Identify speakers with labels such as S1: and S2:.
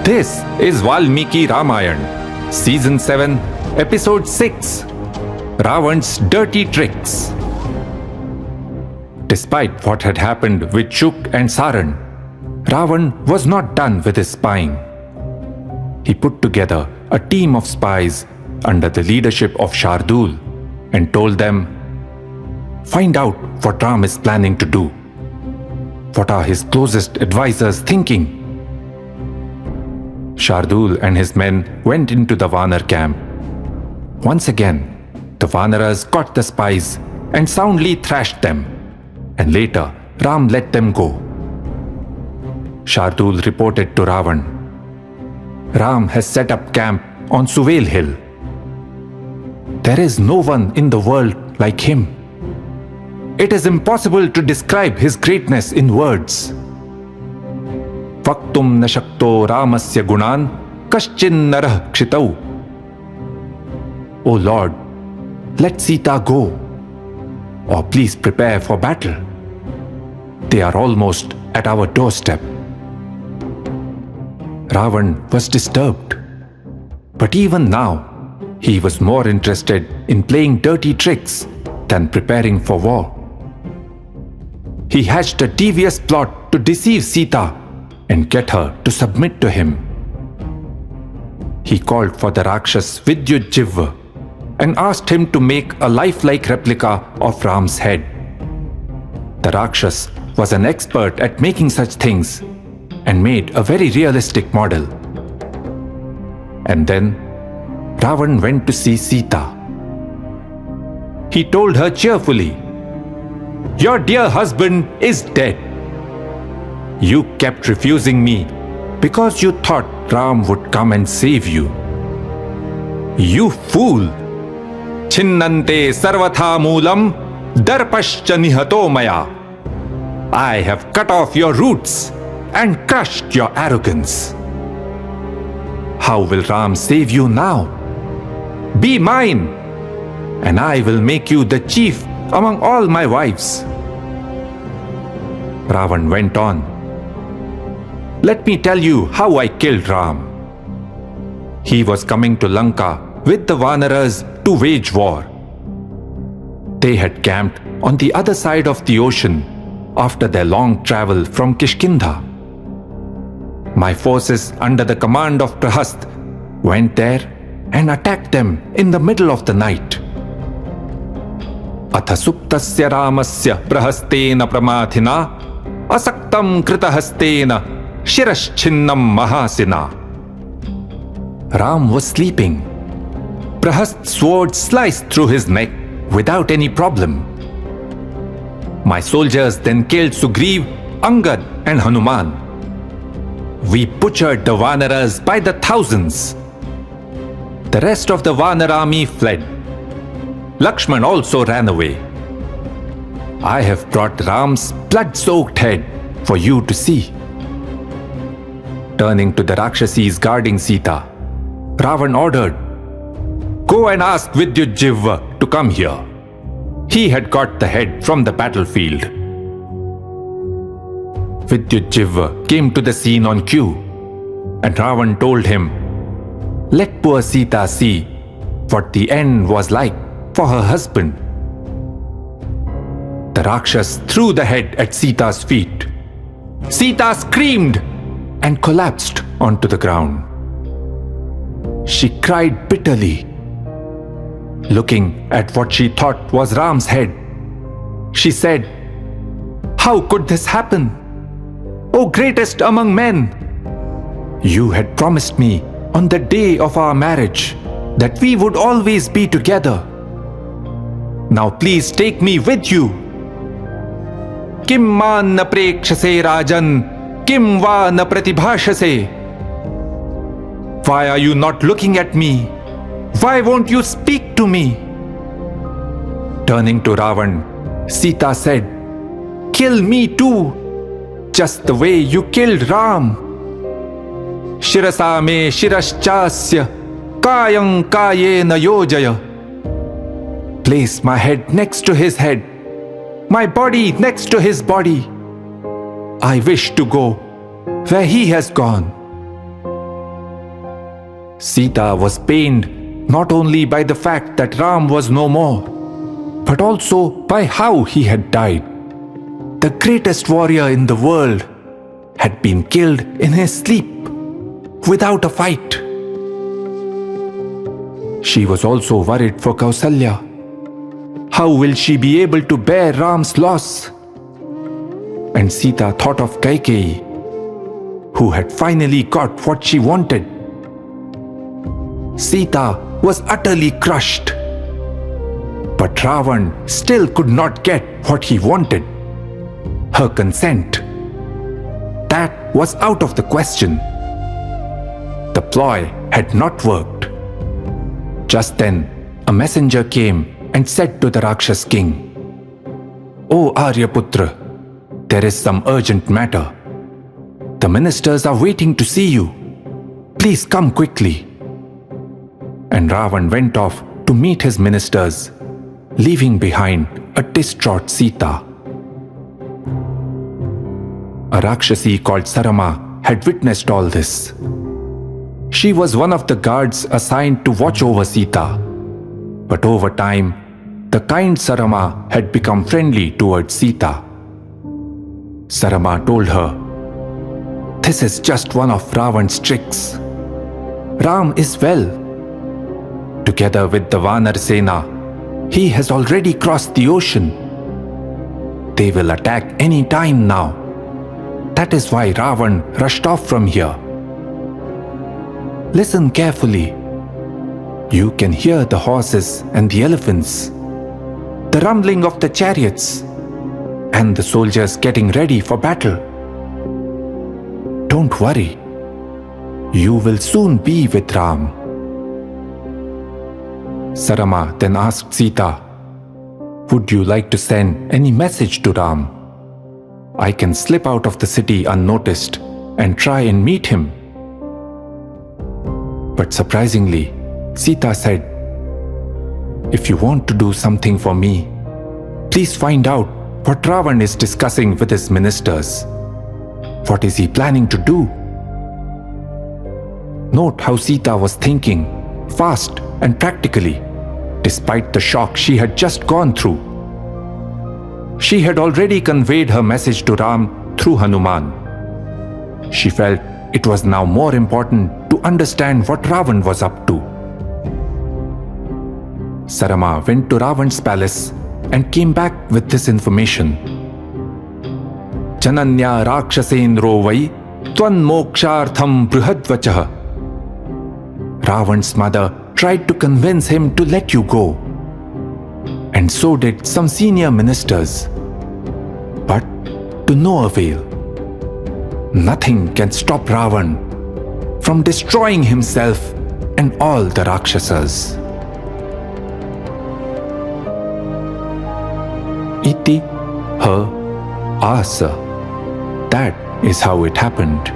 S1: This is Valmiki Ramayan, Season 7, Episode 6, Ravan's Dirty Tricks. Despite what had happened with Shuk and Saran, Ravan was not done with his spying. He put together a team of spies under the leadership of Shardul and told them, "Find out what Ram is planning to do. What are his closest advisors thinking?" Shardul and his men went into the Vanar camp. Once again, the Vanaras caught the spies and soundly thrashed them, and later Ram let them go. Shardul reported to Ravan, "Ram has set up camp on Suvail Hill. There is no one in the world like him. It is impossible to describe his greatness in words. Vaktum na shakto Ramasya gunan kaschin narah kshitau. O Lord, let Sita go, or please prepare for battle. They are almost at our doorstep." Ravan was disturbed, but even now he was more interested in playing dirty tricks than preparing for war. He hatched a devious plot to deceive Sita and get her to submit to him. He called for the Rakshas Vidyutjivva and asked him to make a lifelike replica of Ram's head. The Rakshas was an expert at making such things and made a very realistic model. And then Ravan went to see Sita. He told her cheerfully, "Your dear husband is dead. You kept refusing me because you thought Ram would come and save you. You fool! Chinnante sarvatha moolam darpascha nihato maya. I have cut off your roots and crushed your arrogance. How will Ram save you now? Be mine, and I will make you the chief among all my wives." Ravan went on, "Let me tell you how I killed Ram. He was coming to Lanka with the Vanaras to wage war. They had camped on the other side of the ocean after their long travel from Kishkindha. My forces under the command of Prahast went there and attacked them in the middle of the night. Atha suptasya Ramasya prahastena pramathina asaktam kritahastena shiraschinnam mahasina." Ram was sleeping. Prahast's sword sliced through his neck without any problem. My soldiers then killed Sugriv, Angad and Hanuman. We butchered the Vanaras by the thousands. The rest of the Vanar army fled. Lakshman also ran away. I have brought Ram's blood-soaked head for you to see." Turning to the Rakshasis guarding Sita, Ravan ordered, "Go and ask Vidyutjivva to come here. He had got the head from the battlefield." Vidyutjivva came to the scene on cue, and Ravan told him, "Let poor Sita see what the end was like for her husband." The Rakshas threw the head at Sita's feet. Sita screamed and collapsed onto the ground. She cried bitterly. Looking at what she thought was Ram's head, she said, "How could this happen? O greatest among men! You had promised me on the day of our marriage that we would always be together. Now please take me with you. Kim ma na prekshase rajan, kim va na pratibhashase. Why are you not looking at me? Why won't you speak to me?" Turning to Ravan, Sita said, "Kill me too, just the way you killed Ram. Shirasa me shiraschasya, kayam kayena yojaya. Place my head next to his head, my body next to his body. I wish to go where he has gone. Sita was pained not only by the fact that Ram was no more, but also by how he had died. The greatest warrior in the world had been killed in his sleep, without a fight. She was also worried for Kausalya. How will she be able to bear Ram's loss? And Sita thought of Kaikeyi, who had finally got what she wanted. Sita was utterly crushed. But Ravan still could not get what he wanted, her consent. That was out of the question. The ploy had not worked. Just then, a messenger came and said to the Rakshas king, "O Aryaputra, there is some urgent matter. The ministers are waiting to see you. Please come quickly." And Ravan went off to meet his ministers, leaving behind a distraught Sita. A Rakshasi called Sarama had witnessed all this. She was one of the guards assigned to watch over Sita. But over time, the kind Sarama had become friendly towards Sita. Sarama told her, "This is just one of Ravan's tricks. Ram is well. Together with the Vanar Sena, he has already crossed the ocean. They will attack any time now. That is why Ravan rushed off from here. Listen carefully. You can hear the horses and the elephants, the rumbling of the chariots, and the soldiers getting ready for battle. Don't worry. You will soon be with Ram." Sarama then asked Sita, "Would you like to send any message to Ram? I can slip out of the city unnoticed and try and meet him." But surprisingly, Sita said, "If you want to do something for me, please find out what Ravan is discussing with his ministers. What is he planning to do?" Note how Sita was thinking, fast and practically, despite the shock she had just gone through. She had already conveyed her message to Ram through Hanuman. She felt it was now more important to understand what Ravan was up to. Sarama went to Ravan's palace and came back with this information. "Jananya Rakshasendro vai tvan mokshartham brihadvachah." Ravan's mother tried to convince him to let you go. And so did some senior ministers. But to no avail. Nothing can stop Ravan from destroying himself and all the Rakshasas. Iti, her, asa. That is how it happened.